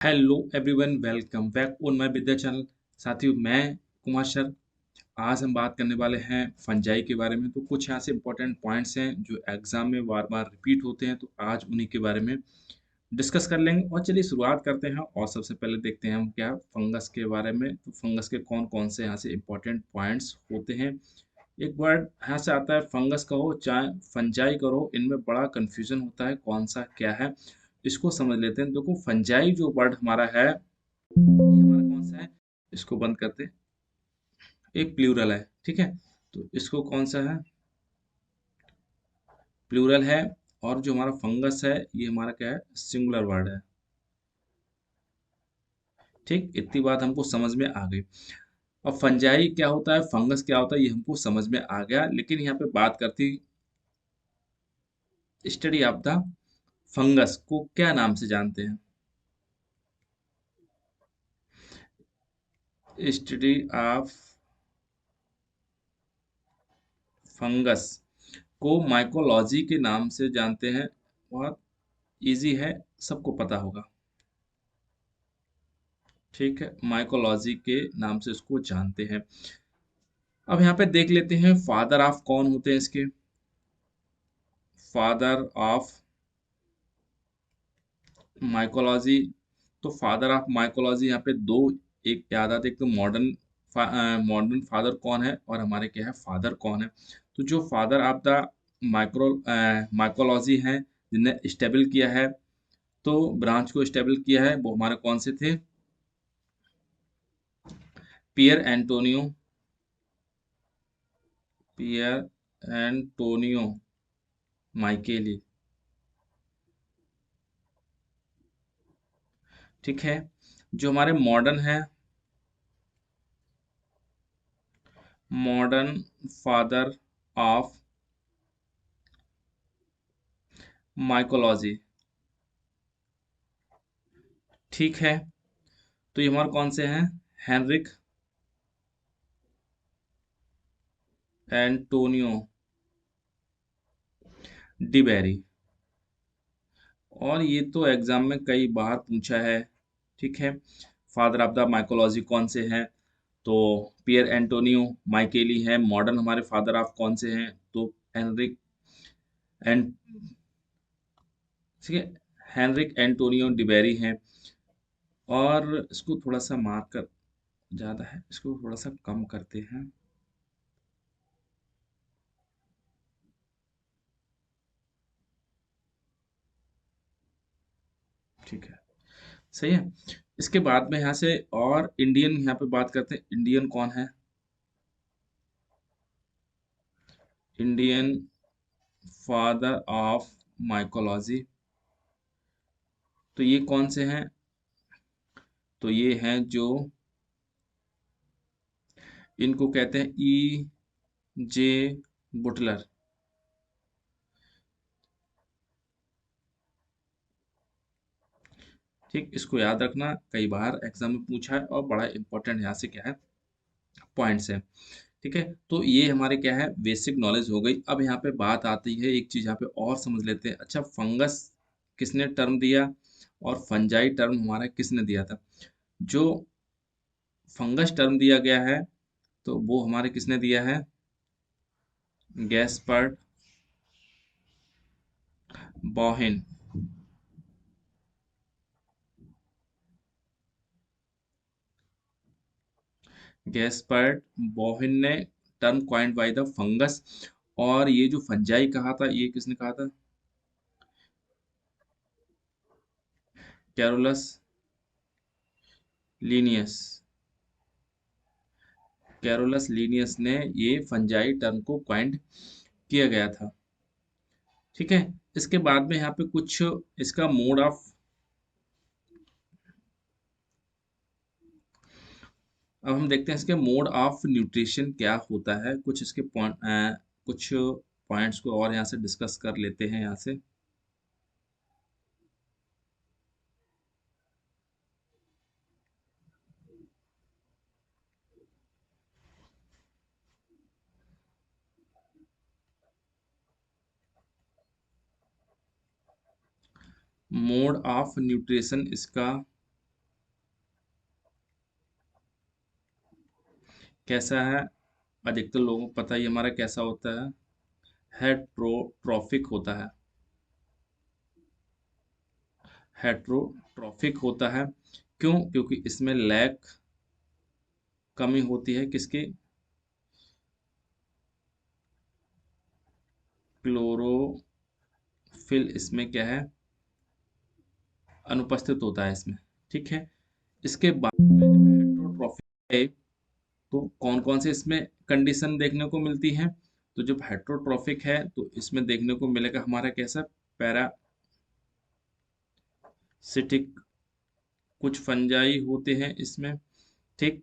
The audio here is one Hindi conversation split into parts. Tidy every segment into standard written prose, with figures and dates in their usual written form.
Hello everyone, welcome back on my Vidya channel. साथियों, मैं कुमार शर। आज हम बात करने वाले हैं फंजाई के बारे में। तो कुछ यहाँ से इम्पोर्टेंट पॉइंट्स हैं जो एग्जाम में बार बार रिपीट होते हैं, तो आज उन्हीं के बारे में डिस्कस कर लेंगे। और चलिए शुरुआत करते हैं और सबसे पहले देखते हैं हम क्या फंगस के बारे में। तो फंगस के कौन कौन से यहाँ से इम्पोर्टेंट पॉइंट्स होते हैं। एक वर्ड यहाँ से आता है, फंगस कहो चाहे फंजाई करो, इनमें बड़ा कंफ्यूजन होता है कौन सा क्या है। इसको समझ लेते हैं। देखो, फंजाई जो वर्ड हमारा है, ये हमारा कौन सा है, इसको बंद करते हैं। एक प्लूरल है, ठीक है। तो इसको कौन सा है, प्लूरल है। और जो हमारा फंगस है, ये हमारा क्या है, सिंगुलर वर्ड है। ठीक, इतनी बात हमको समझ में आ गई। अब फंजाई क्या होता है, फंगस क्या होता है, ये हमको समझ में आ गया। लेकिन यहाँ पे बात करती, स्टडी ऑफ द फंगस को क्या नाम से जानते हैं। स्टडी ऑफ फंगस को माइकोलॉजी के नाम से जानते हैं। बहुत इजी है, सबको पता होगा। ठीक है, माइकोलॉजी के नाम से इसको जानते हैं। अब यहाँ पे देख लेते हैं फादर ऑफ कौन होते हैं इसके। Father of mycology. तो फादर ऑफ माइकोलॉजी यहाँ पे दो एक याद आते, एक तो मॉडर्न फादर कौन है और हमारे क्या है फादर कौन है। तो जो फादर ऑफ द माइकोलॉजी हैं, जिन्हें स्टेबल किया है, तो ब्रांच को स्टेबल किया है, वो हमारे कौन से थे, पियर एंटोनियो, पियर एंटोनियो माइकेली। ठीक है। जो हमारे मॉडर्न है, मॉडर्न फादर ऑफ माइकोलॉजी। ठीक है। तो ये हमारे कौन से हैं, हेनरिक एंटोनियो डिबेरी। और ये तो एग्जाम में कई बार पूछा है। ठीक है। फादर ऑफ द माइकोलॉजी कौन से हैं, तो पियर एंटोनियो माइकेली है। मॉडर्न हमारे फादर ऑफ कौन से हैं, तो हेनरिक एंड, ठीक है, हेनरिक एंटोनियो डिबेरी हैं। और इसको थोड़ा सा मार्कर ज़्यादा है, इसको थोड़ा सा कम करते हैं। ठीक है, सही है। इसके बाद में यहाँ से और इंडियन यहाँ पे बात करते हैं, इंडियन कौन है, इंडियन फादर ऑफ माइकोलॉजी। तो ये कौन से हैं, तो ये हैं जो, इनको कहते हैं ई जे बुटलर। ठीक, इसको याद रखना, कई बार एग्जाम में पूछा है और बड़ा इंपॉर्टेंट यहाँ से क्या है, पॉइंट्स है। ठीक है। तो ये हमारे क्या है, बेसिक नॉलेज हो गई। अब यहाँ पे बात आती है, एक चीज यहाँ पे और समझ लेते हैं। अच्छा, फंगस किसने टर्म दिया और फंजाई टर्म हमारा किसने दिया था। जो फंगस टर्म दिया गया है, तो वो हमारे किसने दिया है, गैस्पर्ड बॉहिन। गैस्पर्ड बॉहिन ने term coined by the fungus. और ये जो फंजाई कहा था, ये किसने कहा था, कैरोलस लीनियस। कैरोलस लीनियस ने ये फंजाई टर्म को कॉइन्ड किया गया था। ठीक है। इसके बाद में यहाँ पे कुछ इसका मोड ऑफ, अब हम देखते हैं इसके मोड ऑफ न्यूट्रिशन क्या होता है। कुछ इसके पॉइंट, कुछ पॉइंट्स को और यहाँ से डिस्कस कर लेते हैं। यहाँ से मोड ऑफ न्यूट्रिशन इसका कैसा है, अधिकतर लोगों को पता ही हमारा कैसा होता है, हेट्रोट्रॉफिक होता है। हेट्रोट्रॉफिक होता है क्यों? क्योंकि इसमें लैक कमी होती है किसकी, क्लोरोफिल इसमें क्या है, अनुपस्थित होता है इसमें। ठीक है, इसके बाद में जब हेट्रोट्रॉफिक है तो कौन कौन से इसमें कंडीशन देखने को मिलती हैं? तो जब हेट्रोट्रॉफिक है तो इसमें देखने को मिलेगा हमारा कैसा, पैरासिटिक, कुछ फंजाई होते हैं इसमें। ठीक,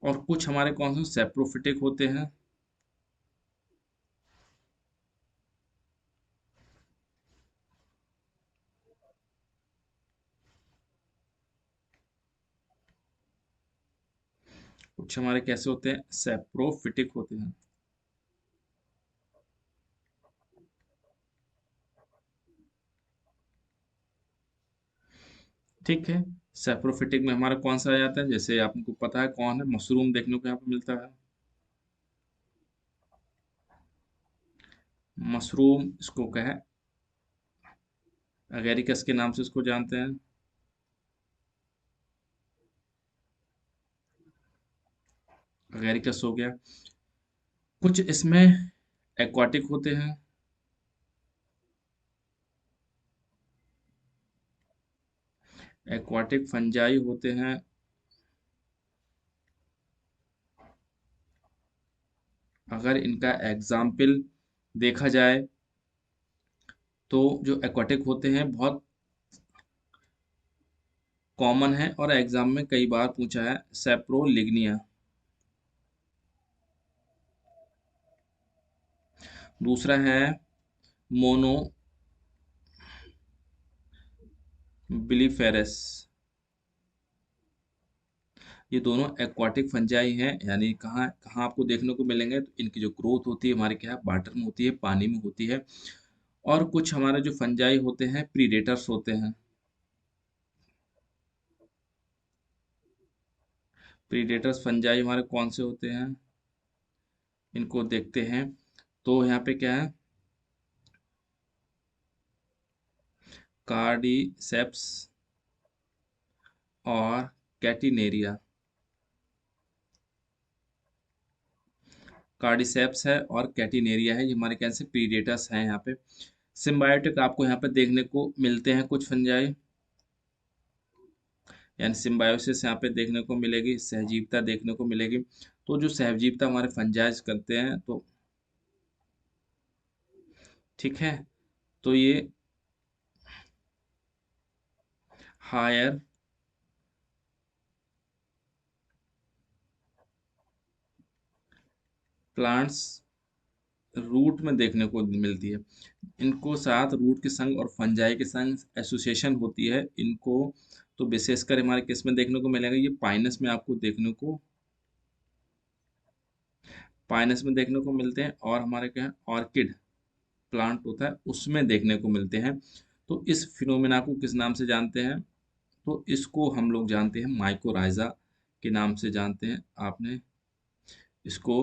और कुछ हमारे कौन से सेप्रोफिटिक होते हैं। कुछ हमारे कैसे होते हैं, सेप्रोफिटिक होते हैं। ठीक है, सेप्रोफिटिक में हमारा कौन सा आ जाता है, जैसे आपको पता है कौन है, मशरूम देखने को यहाँ पे मिलता है। मशरूम इसको क्या है, अगेरिकस के नाम से इसको जानते हैं। अगेरिकस हो गया। कुछ इसमें एक्वाटिक होते हैं। एक्वाटिक फंजाई होते हैं। अगर इनका एग्जाम्पल देखा जाए तो जो एक्वाटिक होते हैं बहुत कॉमन है और एग्जाम में कई बार पूछा है, सेप्रोलिग्निया। दूसरा है मोनो बिलीफेरस। ये दोनों एक्वाटिक फंजाई हैं, यानी कहाँ कहाँ आपको देखने को मिलेंगे, तो इनकी जो ग्रोथ होती है हमारे क्या है, वाटर में होती है, पानी में होती है। और कुछ हमारे जो फंजाई होते हैं प्रीडेटर्स होते हैं। प्रीडेटर्स फंजाई हमारे कौन से होते हैं, इनको देखते हैं। तो यहाँ पे क्या है, कार्डिसेप्स और कैटिनेरिया। कार्डिसेप्स है और कैटिनेरिया है, ये हमारे कैसे प्रीडेटर्स हैं यहाँ पे। सिम्बायोटिक आपको यहाँ पे देखने को मिलते हैं कुछ फंजाई, यानी सिम्बायोसिस यहाँ पे देखने को मिलेगी, सहजीवता देखने को मिलेगी। तो जो सहजीवता हमारे फंजाइज करते हैं तो ठीक है, तो ये हायर प्लांट्स रूट में देखने को मिलती है। इनको साथ रूट के संग और फंजाई के संग एसोसिएशन होती है इनको। तो विशेषकर हमारे किस में देखने को मिलेगा, ये पाइनस में आपको देखने को, पाइनस में देखने को मिलते हैं। और हमारे क्या है, ऑर्किड प्लांट होता है उसमें देखने को मिलते हैं। तो इस फिनोमेना को किस नाम से जानते हैं, तो इसको हम लोग जानते हैं माइकोराइजा के नाम से जानते हैं। आपने इसको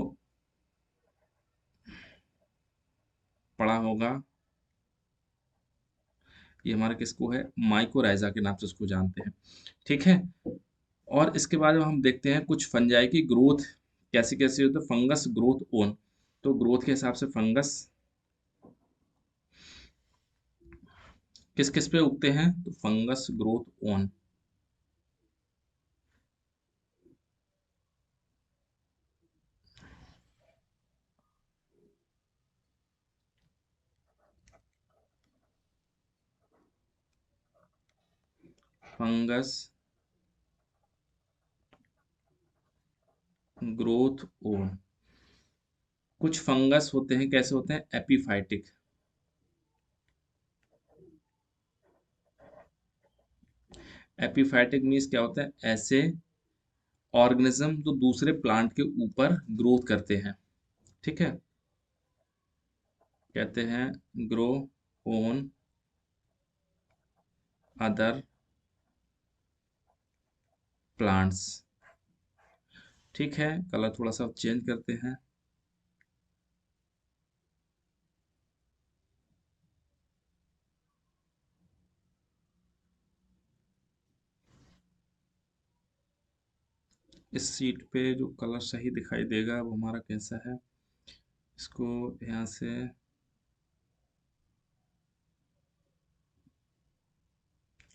पढ़ा होगा, ये हमारे किसको है, माइकोराइजा के नाम से इसको जानते हैं। ठीक है, और इसके बाद हम देखते हैं कुछ फंजाई की ग्रोथ कैसी कैसी होती है। फंगस ग्रोथ ओन, तो ग्रोथ के हिसाब से फंगस किस किस पे उगते हैं, तो fungus growth own. Fungus growth own. कुछ फंगस होते हैं कैसे होते हैं, एपीफाइटिक। एपीफाइटिक मीन्स क्या होता है, ऐसे ऑर्गेनिज्म जो दूसरे प्लांट के ऊपर ग्रोथ करते हैं। ठीक है, कहते हैं ग्रो ऑन अदर प्लांट्स। ठीक है, कलर थोड़ा सा चेंज करते हैं। इस शीट पे जो कलर सही दिखाई देगा वो हमारा कैसा है, इसको यहाँ से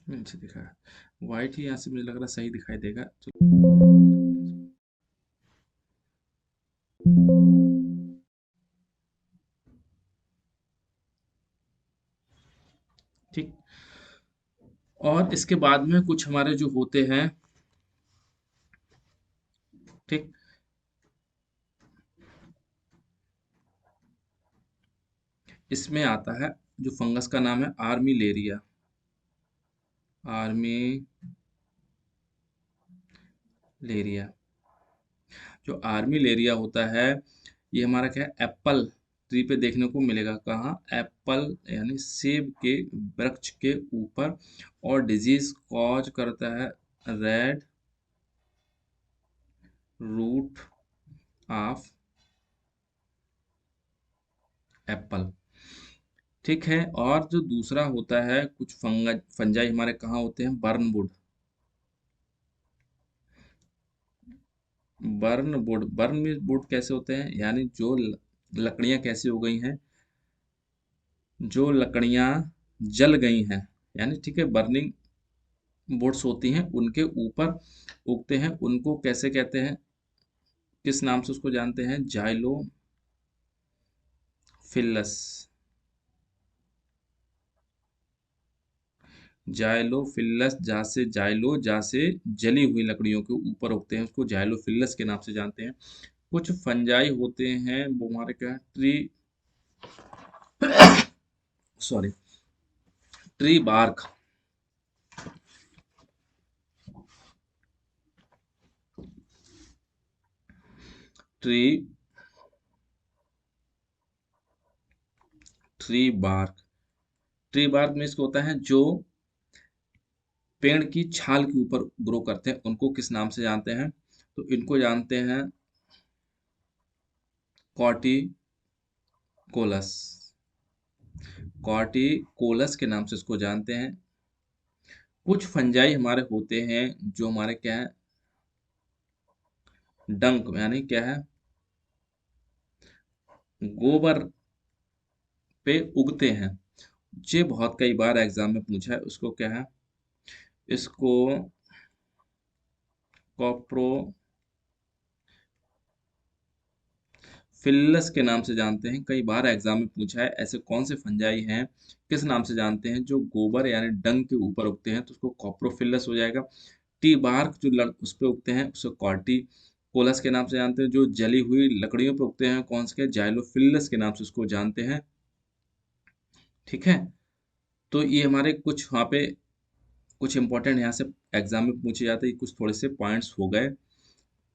नीचे दिखा है वाइट ही, यहाँ से मुझे लग रहा है सही दिखाई देगा। चलो, ठीक। और इसके बाद में कुछ हमारे जो होते हैं, ठीक, इसमें आता है जो फंगस का नाम है आर्मिलेरिया। आर्मिलेरिया, जो आर्मिलेरिया होता है, ये हमारा क्या है, एप्पल ट्री पे देखने को मिलेगा। कहाँ? एप्पल यानी सेब के वृक्ष के ऊपर। और डिजीज कॉज करता है रेड रूट ऑफ एप्पल। ठीक है। और जो दूसरा होता है, कुछ फंजाई हमारे कहाँ होते हैं, बर्नवुड। बर्नवुड, बर्नवुड कैसे होते हैं, यानी जो लकड़ियां कैसी हो गई हैं, जो लकड़ियां जल गई हैं, यानी ठीक है, बर्निंग वुड्स होती हैं, उनके ऊपर उगते हैं, उनको कैसे कहते हैं, किस नाम से उसको जानते हैं, जाइलोफिलस। जाइलोफिलस, जहाँ से जाइलो, जहाँ से जली हुई लकड़ियों के ऊपर उगते हैं, उसको जाइलोफिलस के नाम से जानते हैं। कुछ फंजाई होते हैं वो हमारे क्या, tree, sorry, tree bark. Tree tree bark, tree bark में इसको होता है जो पेड़ की छाल के ऊपर ग्रो करते हैं, उनको किस नाम से जानते हैं, तो इनको जानते हैं कॉर्टिकोलस। कॉर्टिकोलस के नाम से इसको जानते हैं। कुछ फंजाई हमारे होते हैं जो हमारे क्या है, डंक यानी क्या है, गोबर पे उगते हैं। ये बहुत कई बार एग्जाम में पूछा है, उसको क्या है, इसको कॉप्रो फिल्लस के नाम से जानते हैं। कई बार एग्जाम में पूछा है ऐसे कौन से फंजाई हैं, किस नाम से जानते हैं, जो गोबर यानी डंग के ऊपर उगते हैं, तो उसको कॉप्रोफिलस हो जाएगा। टी बार्क जो उस पे उगते हैं उसको कॉर्टी कोलस के नाम से जानते हैं। जो जली हुई लकड़ियों पर उगते हैं, कौन से, जाइलोफिलस के नाम से उसको जानते हैं। ठीक है। तो ये हमारे कुछ वहाँ पे कुछ इंपॉर्टेंट यहाँ से एग्जाम में पूछे जाते हैं, कुछ थोड़े से पॉइंट्स हो गए।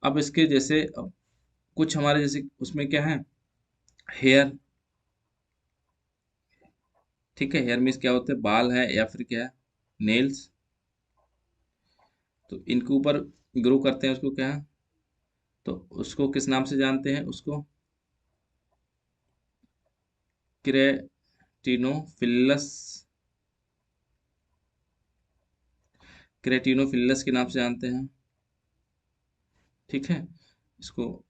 अब इसके जैसे कुछ हमारे जैसे उसमें क्या है, हेयर। ठीक है, हेयर मीन्स क्या होते हैं, बाल है या फिर क्या है, नेल्स। तो इनके ऊपर ग्रो करते हैं, उसको क्या है, तो उसको किस नाम से जानते हैं, उसको क्रेटिनोफिलस, क्रेटिनोफिलस के नाम से जानते हैं। ठीक है, इसको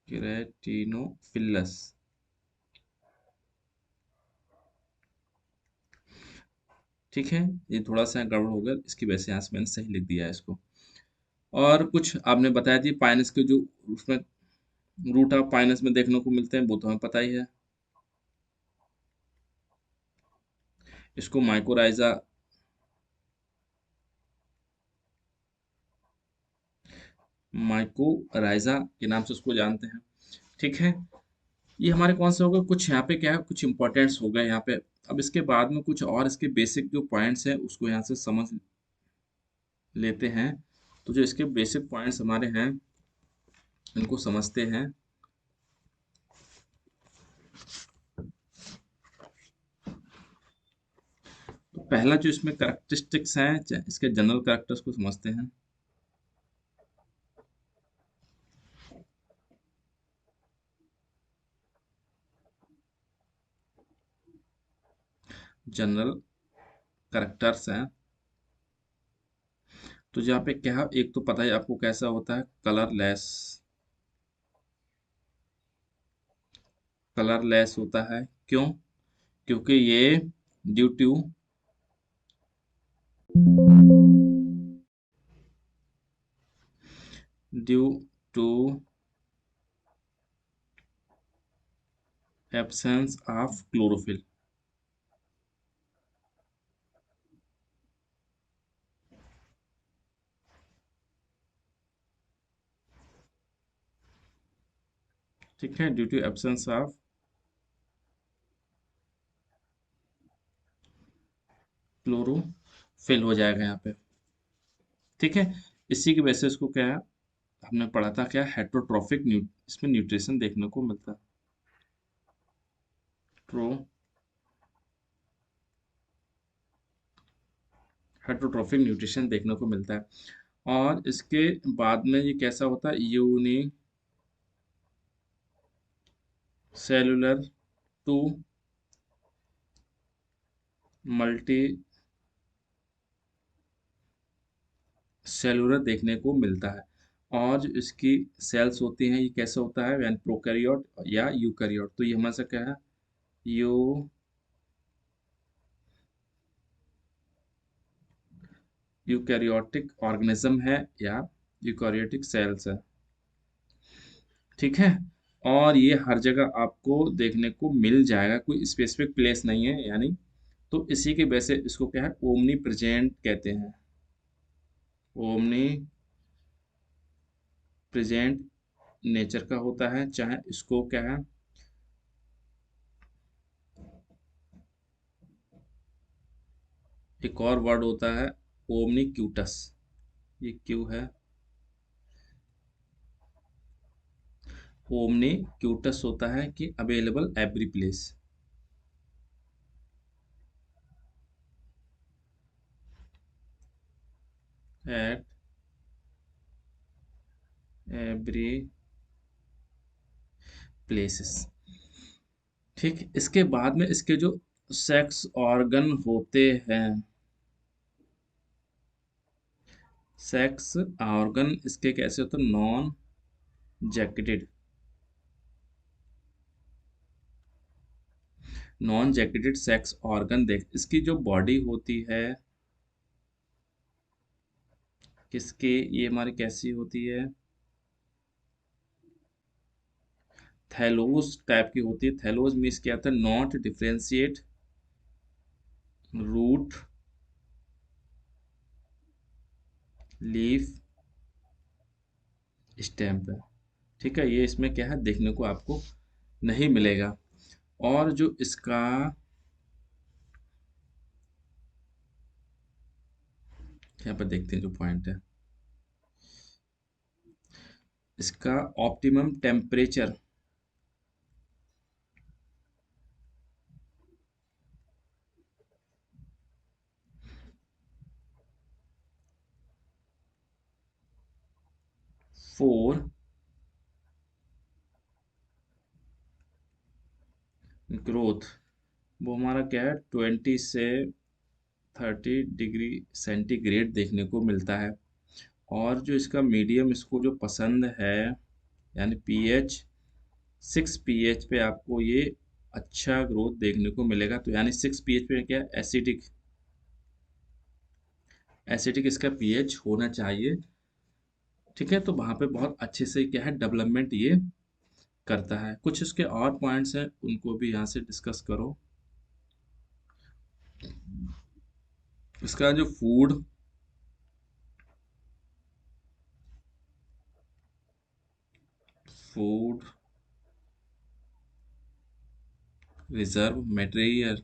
क्रेटिनोफिलस। ठीक है, ये थोड़ा सा गड़बड़ हो गया, इसकी वजह से यहाँ से मैंने सही लिख दिया है इसको। और कुछ आपने बताया थी पाइनस के जो उसमें रूट ऑफ पाइनस में देखने को मिलते हैं, वो तो हमें पता ही है। इसको माइकोराइजा, माइकोराइजा के नाम से उसको जानते हैं। ठीक है, ये हमारे कौन से हो गए, कुछ यहाँ पे क्या है, कुछ इंपॉर्टेंट्स हो गए यहाँ पे। अब इसके बाद में कुछ और इसके बेसिक जो पॉइंट्स हैं उसको यहाँ से समझ लेते हैं। तो जो इसके बेसिक पॉइंट्स हमारे हैं, इनको समझते हैं। तो पहला जो इसमें करेक्टरिस्टिक्स हैं, इसके जनरल करेक्टर्स को समझते हैं। जनरल करेक्टर्स हैं, तो यहाँ पे क्या, एक तो पता है आपको कैसा होता है, कलरलेस। कलरलेस होता है, क्यों? क्योंकि ये due to due to absence of chlorophyll. ठीक है, due to absence of chlorophyll हो जाएगा यहाँ पे। ठीक है, इसी की वजह से इसको क्या है, हमने पढ़ा था क्या, हेट्रोट्रॉफिक इसमें न्यूट्रिशन देखने को मिलता है। ट्रो हेट्रोट्रॉफिक न्यूट्रिशन देखने को मिलता है। और इसके बाद में ये कैसा होता है, unicellular to multicellular देखने को मिलता है। और जो इसकी सेल्स होती हैं, ये कैसा होता है, यानी प्रोकैरियोट या यूकैरियोट। तो ये हमारा क्या है, यू यूकैरियोटिक ऑर्गेनिज्म है या यूकैरियोटिक सेल्स है। ठीक है, और ये हर जगह आपको देखने को मिल जाएगा, कोई स्पेसिफिक प्लेस नहीं है यानी। तो इसी की वजह से इसको क्या है, ओमनी प्रेजेंट कहते हैं। ओमनी प्रेजेंट नेचर का होता है, चाहे इसको क्या है, एक और वर्ड होता है ओमनी क्यूटस। ये क्यू है, ओमनी क्यूटस होता है कि available every place. At every places. ठीक, इसके बाद में इसके जो सेक्स ऑर्गन होते हैं, सेक्स ऑर्गन इसके कैसे होते हैं, non jacketed. Non jacketed sex organ देख, इसकी जो बॉडी होती है, किसके, ये हमारी कैसी होती है, थैलोस टाइप की होती है। थैलोस मीन्स क्या था, not differentiate root leaf stem पे। ठीक है, ये इसमें क्या है, देखने को आपको नहीं मिलेगा। और जो इसका, यहाँ पर देखते हैं जो पॉइंट है, इसका ऑप्टिमम टेम्परेचर 4 ग्रोथ, वो हमारा क्या है, 20 से 30 डिग्री सेंटीग्रेड देखने को मिलता है। और जो इसका मीडियम, इसको जो पसंद है, यानी पीएच 6 pH पे आपको ये अच्छा ग्रोथ देखने को मिलेगा। तो यानी 6 pH पे क्या, एसिडिक, एसिडिक इसका पीएच होना चाहिए। ठीक है, तो वहाँ पे बहुत अच्छे से क्या है, डेवलपमेंट ये करता है। कुछ इसके और पॉइंट्स हैं, उनको भी यहाँ से डिस्कस करो। इसका जो फूड, फूड रिजर्व मटेरियल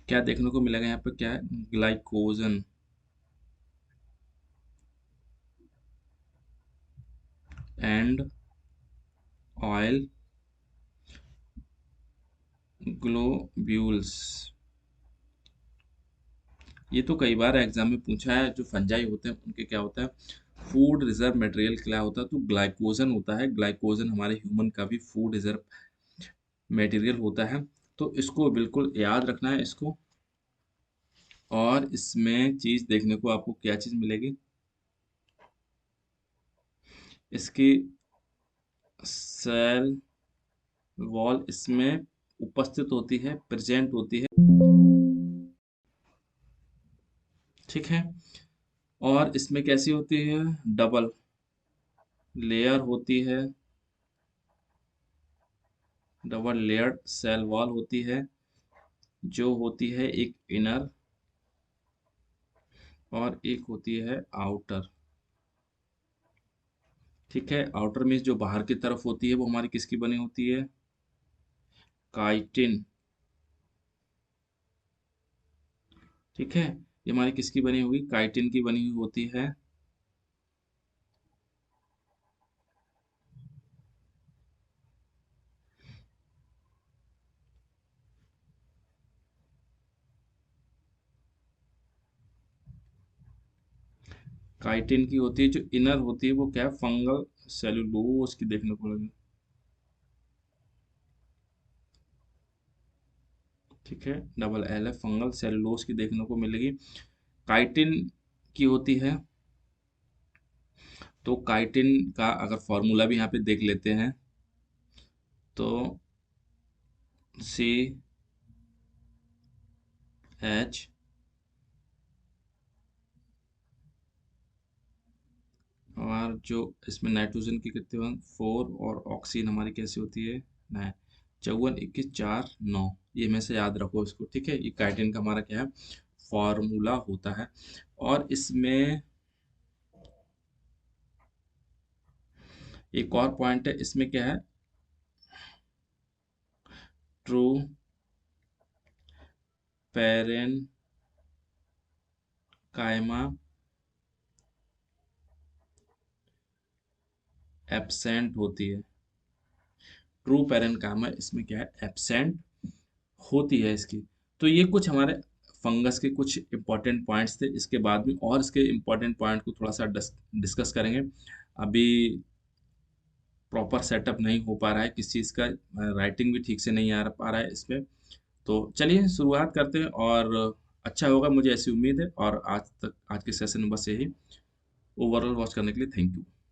क्या देखने को मिलेगा, यहाँ पे क्या है, ग्लाइकोजन एंड ऑयल ग्लोब्यूल्स, ये तो कई बार एग्जाम में पूछा है। जो फंजाई होते हैं उनके क्या होता है, फूड रिजर्व मटेरियल क्या होता है, तो ग्लाइकोजन होता है। ग्लाइकोजन हमारे ह्यूमन का भी फूड रिजर्व मटेरियल होता है। तो इसको बिल्कुल याद रखना है इसको। और इसमें चीज देखने को आपको क्या चीज मिलेगी, इसकी सेल वॉल इसमें उपस्थित होती है, प्रेजेंट होती है, ठीक है। और इसमें कैसी होती है, डबल लेयर होती है, डबल लेयर्ड सेल वॉल होती है, जो होती है एक इनर और एक होती है आउटर, ठीक है। आउटर में जो बाहर की तरफ होती है वो हमारी किसकी बनी होती है, काइटिन, ठीक है। ये हमारी किसकी बनी होगी, काइटिन की बनी हुई होती है। काइटिन की होती है, जो इनर होती है वो क्या है, फंगल सेलुलोज की देखने को लगी, ठीक है। डबल एल है, फंगल सेलुलोज की देखने को मिलेगी। काइटिन की होती है, तो काइटिन का अगर फॉर्मूला भी यहाँ पे देख लेते हैं तो CH, और जो इसमें नाइट्रोजन की कितने वन 4, और ऑक्सीजन हमारी कैसी होती है 9, 54 21 4 9, ये में से याद रखो इसको, ठीक है। ये काइटिन का हमारा क्या है, फॉर्मूला होता है। और इसमें एक और पॉइंट है, इसमें क्या है, ट्रू पेरेन कायमा एब्सेंट होती है। ट्रू पेरेन कायमा इसमें क्या है, एब्सेंट होती है इसकी। तो ये कुछ हमारे फंगस के कुछ इंपॉर्टेंट पॉइंट्स थे। इसके बाद में और इसके इंपॉर्टेंट पॉइंट को थोड़ा सा डिस्कस करेंगे। अभी प्रॉपर सेटअप नहीं हो पा रहा है किस चीज़ का, राइटिंग भी ठीक से नहीं आ पा रहा है इसमें। तो चलिए शुरुआत करते हैं, और अच्छा होगा मुझे ऐसी उम्मीद है। और आज के सेशन में बस यही। ओवरऑल वॉच करने के लिए थैंक यू।